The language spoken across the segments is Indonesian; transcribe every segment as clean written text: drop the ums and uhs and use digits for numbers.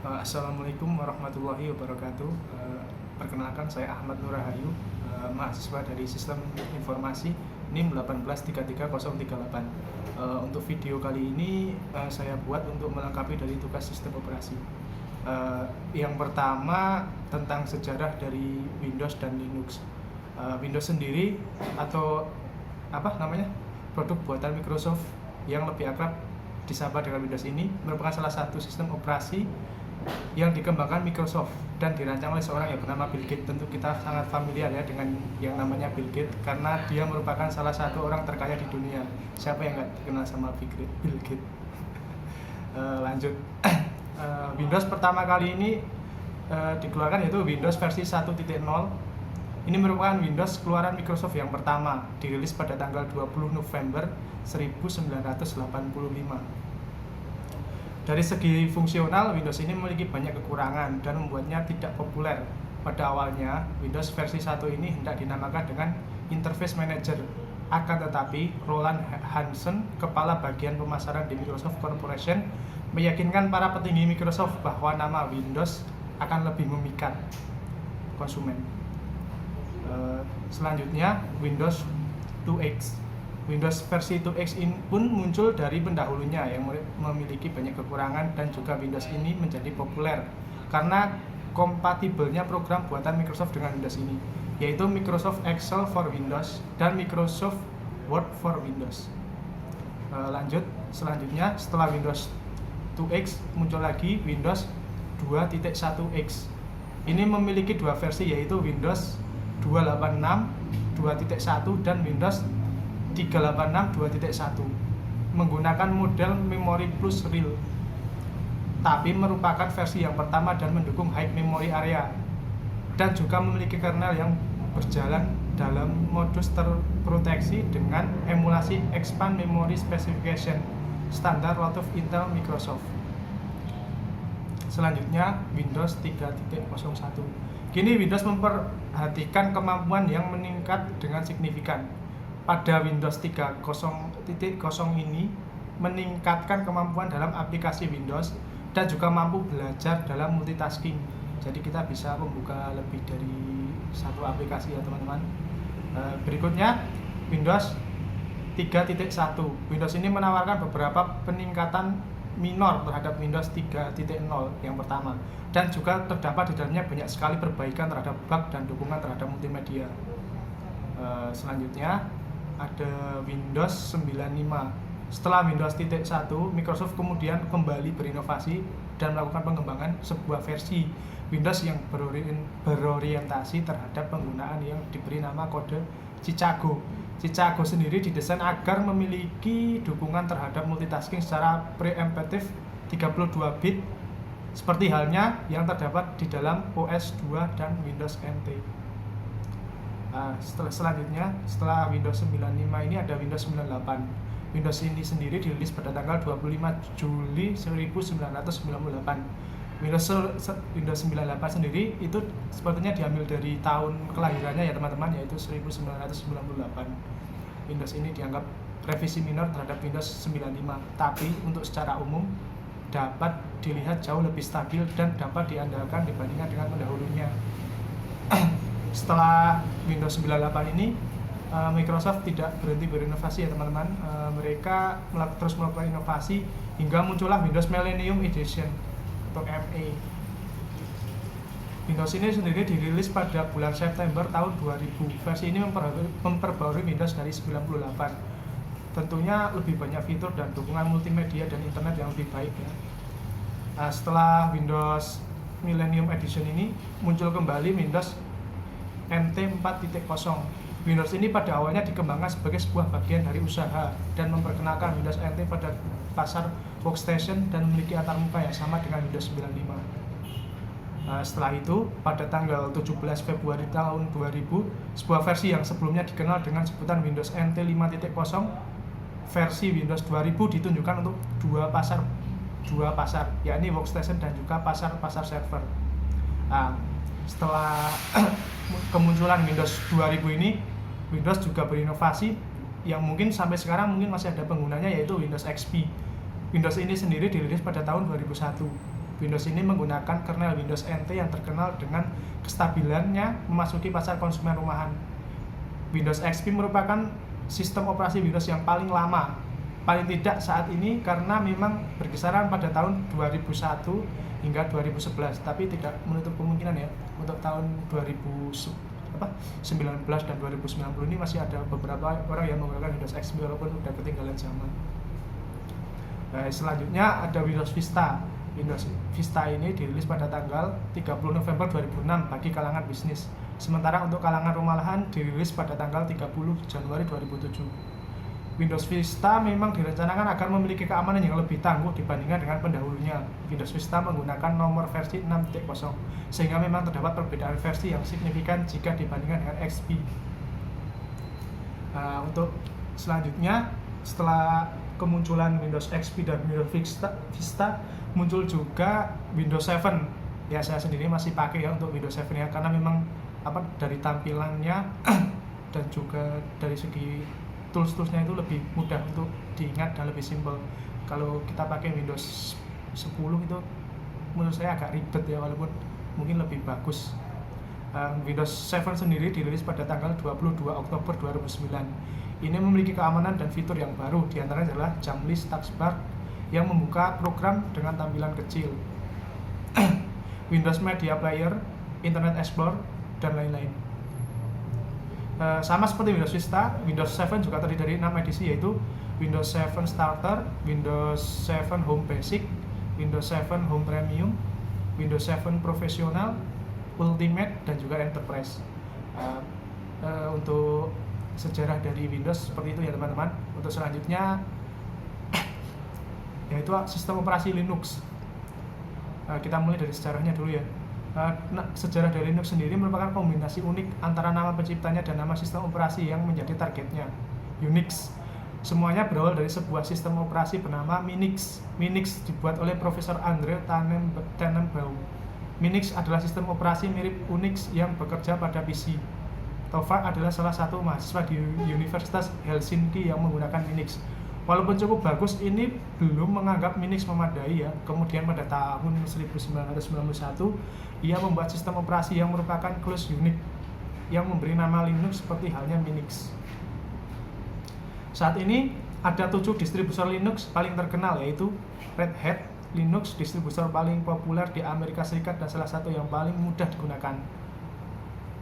Assalamualaikum warahmatullahi wabarakatuh. Perkenalkan, saya Ahmad Nur Rahayu, mahasiswa dari Sistem Informasi NIM 1833038. Untuk video kali ini saya buat untuk melengkapi dari tugas sistem operasi. Yang pertama tentang sejarah dari Windows dan Linux. Windows sendiri atau produk buatan Microsoft yang lebih akrab disapa dengan Windows ini merupakan salah satu sistem operasi yang dikembangkan Microsoft dan dirancang oleh seorang yang bernama Bill Gates. Tentu kita sangat familiar ya dengan yang namanya Bill Gates karena dia merupakan salah satu orang terkaya di dunia. Siapa yang nggak kenal sama Bill Gates? Lanjut. Windows pertama kali ini dikeluarkan yaitu Windows versi 1.0. Ini merupakan Windows keluaran Microsoft yang pertama, dirilis pada tanggal 20 November 1985. Dari segi fungsional, Windows ini memiliki banyak kekurangan dan membuatnya tidak populer. Pada awalnya, Windows versi 1 ini hendak dinamakan dengan Interface Manager. Akan tetapi, Roland Hansen, kepala bagian pemasaran di Microsoft Corporation, meyakinkan para petinggi Microsoft bahwa nama Windows akan lebih memikat konsumen. Selanjutnya, Windows 2X. Windows versi 2X ini pun muncul dari pendahulunya yang memiliki banyak kekurangan, dan juga Windows ini menjadi populer karena kompatibelnya program buatan Microsoft dengan Windows ini, yaitu Microsoft Excel for Windows dan Microsoft Word for Windows. Selanjutnya setelah Windows 2X muncul lagi Windows 2.1X. Ini memiliki dua versi, yaitu Windows 286 2.1 dan Windows 386 2.1, menggunakan model Memory Plus Real, tapi merupakan versi yang pertama dan mendukung High Memory Area, dan juga memiliki kernel yang berjalan dalam modus terproteksi dengan emulasi Expand Memory Specification standar out of Intel Microsoft. Selanjutnya Windows 3.01. Kini Windows memperhatikan kemampuan yang meningkat dengan signifikan. Pada Windows 3.0 ini meningkatkan kemampuan dalam aplikasi Windows dan juga mampu belajar dalam multitasking. Jadi kita bisa membuka lebih dari satu aplikasi ya teman-teman. Berikutnya Windows 3.1. Windows ini menawarkan beberapa peningkatan minor terhadap Windows 3.0 yang pertama, dan juga terdapat di dalamnya banyak sekali perbaikan terhadap bug dan dukungan terhadap multimedia. Selanjutnya ada Windows 95. Setelah Windows 1, Microsoft kemudian kembali berinovasi dan melakukan pengembangan sebuah versi Windows yang berorientasi terhadap penggunaan yang diberi nama kode Chicago. Chicago sendiri didesain agar memiliki dukungan terhadap multitasking secara preemptive 32 bit, seperti halnya yang terdapat di dalam OS 2 dan Windows NT. Selanjutnya, setelah Windows 95 ini ada Windows 98. Windows ini sendiri dirilis pada tanggal 25 Juli 1998. Windows 98 sendiri itu sepertinya diambil dari tahun kelahirannya ya teman-teman, yaitu 1998. Windows ini dianggap revisi minor terhadap Windows 95, tapi untuk secara umum dapat dilihat jauh lebih stabil dan dapat diandalkan dibandingkan dengan pendahulunya. Setelah Windows 98 ini, Microsoft tidak berhenti berinovasi ya teman-teman. Mereka terus melakukan inovasi hingga muncullah Windows Millennium Edition atau ME. Windows ini sendiri dirilis pada bulan September tahun 2000. Versi ini memperbarui Windows dari 98. Tentunya lebih banyak fitur dan dukungan multimedia dan internet yang lebih baik ya. Setelah Windows Millennium Edition ini muncul kembali Windows NT 4.0. Windows ini pada awalnya dikembangkan sebagai sebuah bagian dari usaha dan memperkenalkan Windows NT pada pasar workstation dan memiliki antarmuka yang sama dengan Windows 95. Setelah itu, pada tanggal 17 Februari tahun 2000, sebuah versi yang sebelumnya dikenal dengan sebutan Windows NT 5.0 versi Windows 2000 ditunjukkan untuk dua pasar, yakni workstation dan juga pasar server. Setelah kemunculan Windows 2000 ini, Windows juga berinovasi yang mungkin sampai sekarang mungkin masih ada penggunanya, yaitu Windows XP. Windows ini sendiri dirilis pada tahun 2001. Windows ini menggunakan kernel Windows NT yang terkenal dengan kestabilannya memasuki pasar konsumen rumahan. Windows XP merupakan sistem operasi Windows yang paling lama, paling tidak saat ini, karena memang berkisaran pada tahun 2001 hingga 2011, tapi tidak menutup kemungkinan ya untuk tahun 2019 dan 2090 ini masih ada beberapa orang yang menggunakan Windows XP walaupun udah ketinggalan zaman. Selanjutnya ada Windows Vista. Windows Vista ini dirilis pada tanggal 30 November 2006 bagi kalangan bisnis. Sementara untuk kalangan rumahan dirilis pada tanggal 30 Januari 2007. Windows Vista memang direncanakan agar memiliki keamanan yang lebih tangguh dibandingkan dengan pendahulunya. Windows Vista menggunakan nomor versi 6.0, sehingga memang terdapat perbedaan versi yang signifikan jika dibandingkan dengan XP. Untuk selanjutnya, setelah kemunculan Windows XP dan Windows Vista, muncul juga Windows 7. Ya, saya sendiri masih pakai ya untuk Windows 7 ya, karena memang dari tampilannya dan juga dari segi tools-toolsnya itu lebih mudah untuk diingat dan lebih simpel. Kalau kita pakai Windows 10 itu menurut saya agak ribet ya, walaupun mungkin lebih bagus. Windows 7 sendiri dirilis pada tanggal 22 Oktober 2009. Ini memiliki keamanan dan fitur yang baru, diantaranya adalah jam list taskbar yang membuka program dengan tampilan kecil, Windows Media Player, Internet Explorer, dan lain-lain. Sama seperti Windows Vista, Windows 7 juga terdiri dari 6 edisi, yaitu Windows 7 Starter, Windows 7 Home Basic, Windows 7 Home Premium, Windows 7 Professional, Ultimate, dan juga Enterprise. Untuk sejarah dari Windows seperti itu ya teman-teman. Untuk selanjutnya yaitu sistem operasi Linux. Kita mulai dari sejarahnya dulu ya. Sejarah dari Linux sendiri merupakan kombinasi unik antara nama penciptanya dan nama sistem operasi yang menjadi targetnya, Unix. Semuanya berawal dari sebuah sistem operasi bernama Minix. Minix dibuat oleh Profesor Andre Tannenbaum. Minix adalah sistem operasi mirip Unix yang bekerja pada PC. Tofak adalah salah satu mahasiswa di Universitas Helsinki yang menggunakan Minix. Walaupun cukup bagus, ini belum menganggap Minix memadai ya. Kemudian pada tahun 1991, ia membuat sistem operasi yang merupakan closed Unix yang memberi nama Linux seperti halnya Minix. Saat ini ada 7 distributor Linux paling terkenal, yaitu Red Hat Linux, distributor paling populer di Amerika Serikat dan salah satu yang paling mudah digunakan.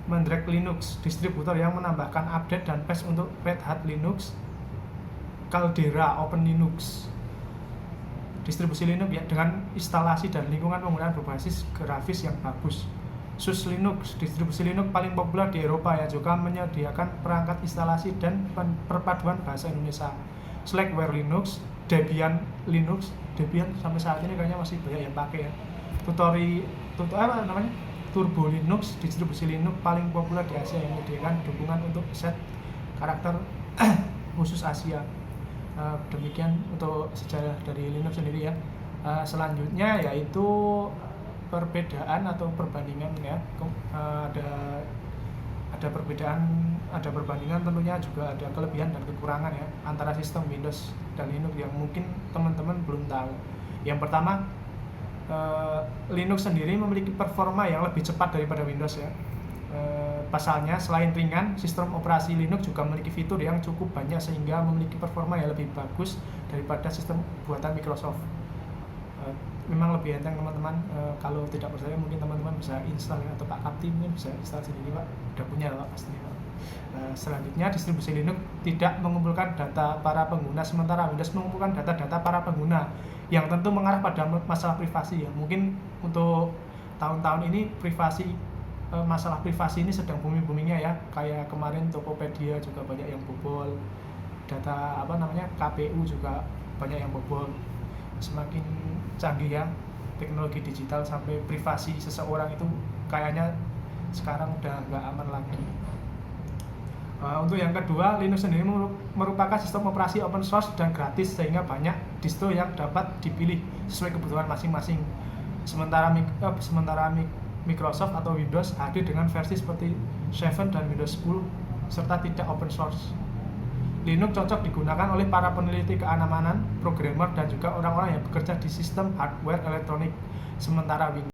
Mandrake Linux, distributor yang menambahkan update dan patch untuk Red Hat Linux. Caldera Open Linux, distribusi Linux ya dengan instalasi dan lingkungan penggunaan berbasis grafis yang bagus. SUSE Linux, distribusi Linux paling populer di Eropa ya, juga menyediakan perangkat instalasi dan perpaduan bahasa Indonesia. Slackware Linux, Debian Linux, Debian sampai saat ini kayaknya masih banyak yang pakai ya. Turbo Linux, distribusi Linux paling populer di Asia yang menyediakan dukungan untuk set karakter khusus Asia. Demikian untuk sejarah dari Linux sendiri ya. Selanjutnya yaitu perbedaan atau perbandingan ya. Ada perbandingan, tentunya juga ada kelebihan dan kekurangan ya antara sistem Windows dan Linux yang mungkin teman-teman belum tahu. Yang pertama, Linux sendiri memiliki performa yang lebih cepat daripada Windows ya. Pasalnya, selain ringan, sistem operasi Linux juga memiliki fitur yang cukup banyak sehingga memiliki performa yang lebih bagus daripada sistem buatan Microsoft. Memang lebih enteng teman-teman. Kalau tidak percaya mungkin teman-teman bisa install ya, atau Pak Kapti mungkin bisa install sendiri Pak. Udah punya Pak pasti Pak. Selanjutnya, distribusi Linux tidak mengumpulkan data para pengguna, sementara Windows mengumpulkan data-data para pengguna yang tentu mengarah pada masalah privasi ya. Mungkin untuk tahun-tahun ini masalah privasi ini sedang booming-boomingnya ya. Kayak kemarin Tokopedia juga banyak yang bobol, data KPU juga banyak yang bobol. Semakin canggih ya teknologi digital sampai privasi seseorang itu kayaknya sekarang udah nggak aman lagi. Untuk yang kedua, Linux sendiri merupakan sistem operasi open source dan gratis sehingga banyak distro yang dapat dipilih sesuai kebutuhan masing-masing. Sementara Microsoft atau Windows hadir dengan versi seperti 7 dan Windows 10 serta tidak open source. Linux cocok digunakan oleh para peneliti keamanan, programmer, dan juga orang-orang yang bekerja di sistem hardware elektronik. Sementara Windows